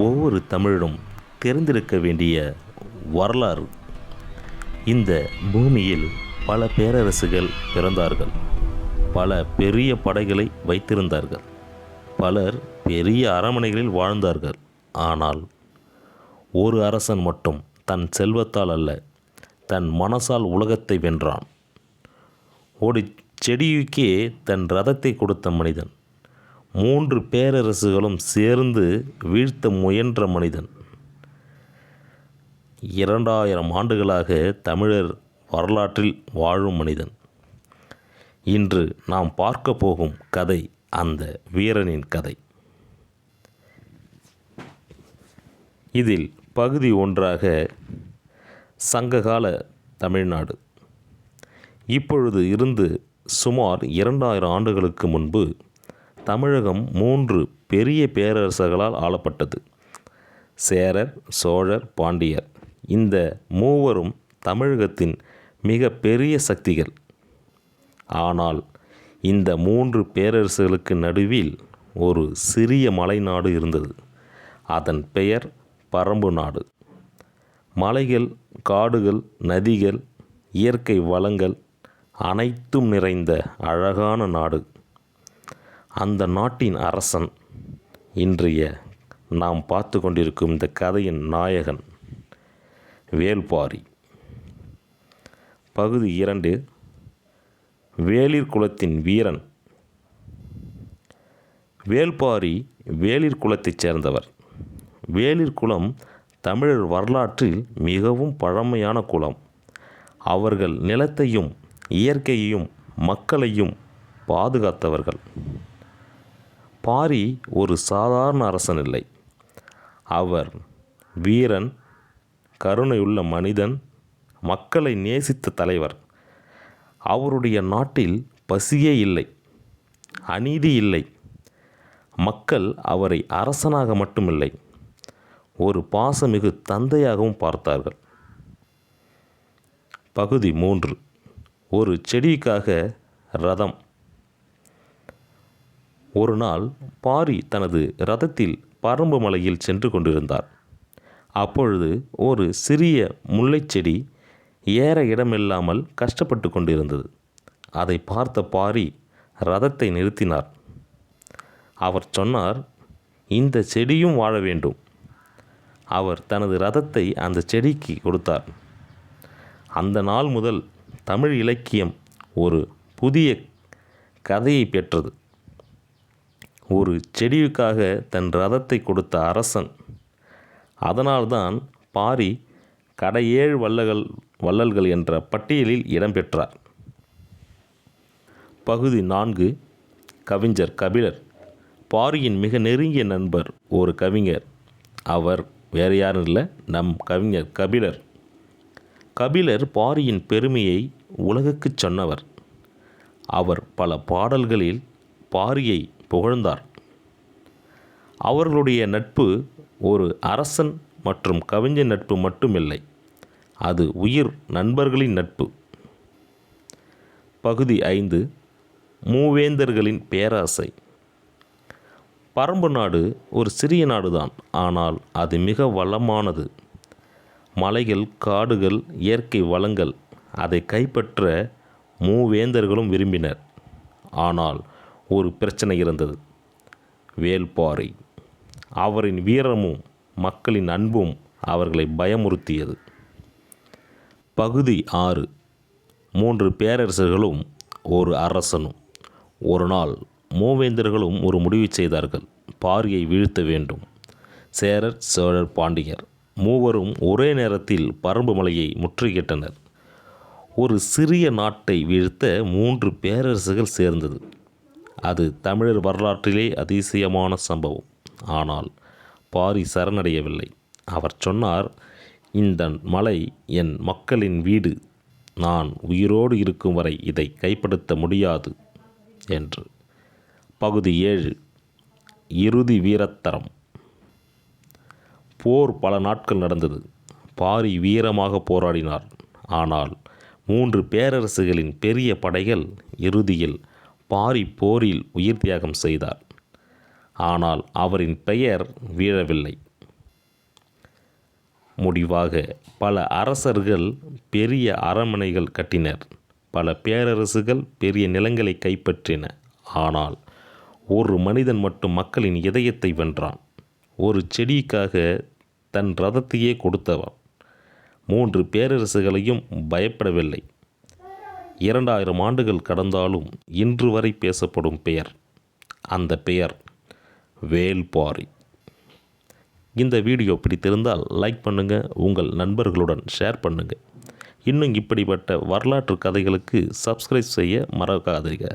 ஒவ்வொரு தமிழரும் தெரிந்திருக்க வேண்டிய வரலாறு. இந்த பூமியில் பல பேரரசுகள் பிறந்தார்கள். பல பெரிய படைகளை வைத்திருந்தார்கள். பலர் பெரிய அரண்மனைகளில் வாழ்ந்தார்கள். ஆனால் ஒரு அரசன் மட்டும் தன் செல்வத்தால் அல்ல, தன் மனசால் உலகத்தை வென்றான். ஒரு செடியுக்கே தன் ரதத்தை கொடுத்த மனிதன். 3 பேரரசுகளும் சேர்ந்து வீழ்த்த முயன்ற மனிதன். 2000 ஆண்டுகளாக தமிழர் வரலாற்றில் வாழும் மனிதன். இன்று நாம் பார்க்க போகும் கதை அந்த வீரனின் கதை. இதில் பகுதி 1ஆக சங்ககால தமிழ்நாடு. இப்பொழுது இருந்து சுமார் 2000 ஆண்டுகளுக்கு முன்பு தமிழகம் 3 பெரிய பேரரசுகளால் ஆளப்பட்டது. சேரர், சோழர், பாண்டியர். இந்த மூவரும் தமிழகத்தின் மிக பெரிய சக்திகள். ஆனால் இந்த 3 பேரரசுகளுக்கு நடுவில் ஒரு சிறிய மலைநாடு இருந்தது. அதன் பெயர் பரம்பு நாடு. மலைகள், காடுகள், நதிகள், இயற்கை வளங்கள் அனைத்தும் நிறைந்த அழகான நாடு. அந்த நாட்டின் அரசன் இன்றைய நாம் பார்த்து கொண்டிருக்கும் இந்த கதையின் நாயகன் வேள்பாரி. பகுதி 2 வேளிர் குலத்தின் வீரன். வேள்பாரி வேளிர் குலத்தைச் சேர்ந்தவர். வேளிர் குலம் தமிழர் வரலாற்றில் மிகவும் பழமையான குலம். அவர்கள் நிலத்தையும் இயற்கையையும் மக்களையும் பாதுகாத்தவர்கள். பாரி ஒரு சாதாரண அரசன் இல்லை. அவர் வீரன், கருணையுள்ள மனிதன், மக்களை நேசித்த தலைவர். அவருடைய நாட்டில் பசியே இல்லை, அநீதி இல்லை. மக்கள் அவரை அரசனாக மட்டுமில்லை, ஒரு பாசமிகு தந்தையாகவும் பார்த்தார்கள். பகுதி 3 ஒரு செடிக்காக ரதம். ஒரு நாள் பாரி தனது ரதத்தில் பரம்பு மலையில் சென்று கொண்டிருந்தார். அப்பொழுது ஒரு சிறிய முல்லைச் செடி ஏற இடமில்லாமல் கஷ்டப்பட்டு கொண்டிருந்தது. அதை பார்த்த பாரி ரதத்தை நிறுத்தினார். அவர் சொன்னார், இந்த செடியும் வாழ வேண்டும். அவர் தனது ரதத்தை அந்த செடிக்கு கொடுத்தார். அந்த நாள் முதல் தமிழ் இலக்கியம் ஒரு புதிய கதையை பெற்றது. ஒரு செடியுக்காக தன் ரதத்தை கொடுத்த அரசன். அதனால்தான் பாரி கடையேழு வள்ளல்கள் என்ற பட்டியலில் இடம்பெற்றார். பகுதி 4 கவிஞர் கபிலர். பாரியின் மிக நெருங்கிய நண்பர் ஒரு கவிஞர். அவர் வேறு யாரும் இல்லை, நம் கவிஞர் கபிலர். கபிலர் பாரியின் பெருமையை உலகுக்கு சொன்னவர். அவர் பல பாடல்களில் பாரியை புகழ்ந்தார். அவர்களுடைய நட்பு ஒரு அரசன் மற்றும் கவிஞர் நட்பு மட்டுமில்லை, அது உயிர் நண்பர்களின் நட்பு. பகுதி 5 மூவேந்தர்களின் பேராசை. பரம்பு நாடு ஒரு சிறிய நாடுதான், ஆனால் அது மிக வளமானது. மலைகள், காடுகள், இயற்கை வளங்கள். அதை கைப்பற்ற மூவேந்தர்களும் விரும்பினர். ஆனால் ஒரு பிரச்சனை இருந்தது. வேள்பாரி. அவரின் வீரமும் மக்களின் அன்பும் அவர்களை பயமுறுத்தியது. பகுதி 6 3 பேரரசர்களும் ஒரு அரசனும். ஒரு நாள் மூவேந்தர்களும் ஒரு முடிவு செய்தார்கள். பாரியை வீழ்த்த வேண்டும். சேரர், சோழர், பாண்டியர் மூவரும் ஒரே நேரத்தில் பரம்பு மலையை முற்றுகையிட்டனர். ஒரு சிறிய நாட்டை வீழ்த்த 3 பேரரசுகள் சேர்ந்தது. அது தமிழர் வரலாற்றிலே அதிசயமான சம்பவம். ஆனால் பாரி சரணடையவில்லை. அவர் சொன்னார், இந்த மலை என் மக்களின் வீடு. நான் உயிரோடு இருக்கும் வரை இதை கைப்படுத்த முடியாது என்று. பகுதி 7 இறுதி வீரத்தரம். போர் பல நாட்கள் நடந்தது. பாரி வீரமாக போராடினார். ஆனால் 3 பேரரசுகளின் பெரிய படைகள். இறுதியில் பாரி போரில் உயிர் தியாகம் செய்தார். ஆனால் அவரின் பெயர் வீழவில்லை. முடிவாக பல அரசர்கள் பெரிய அரண்மனைகள் கட்டினர். பல பேரரசுகள் பெரிய நிலங்களை கைப்பற்றின. ஆனால் ஒரு மனிதன் மட்டும் மக்களின் இதயத்தை வென்றான். ஒரு செடிக்காக தன் ரதத்தையே கொடுத்தவன் 3 பேரரசுகளையும் பயப்படவில்லை. 2000 ஆண்டுகள் கடந்தாலும் இன்று வரை பேசப்படும் பெயர். அந்த பெயர் வேள்பாரி. இந்த வீடியோ பிடித்திருந்தால் லைக் பண்ணுங்கள், உங்கள் நண்பர்களுடன் ஷேர் பண்ணுங்கள். இன்னும் இப்படிப்பட்ட வரலாற்று கதைகளுக்கு சப்ஸ்கிரைப் செய்ய மறக்காதீங்க.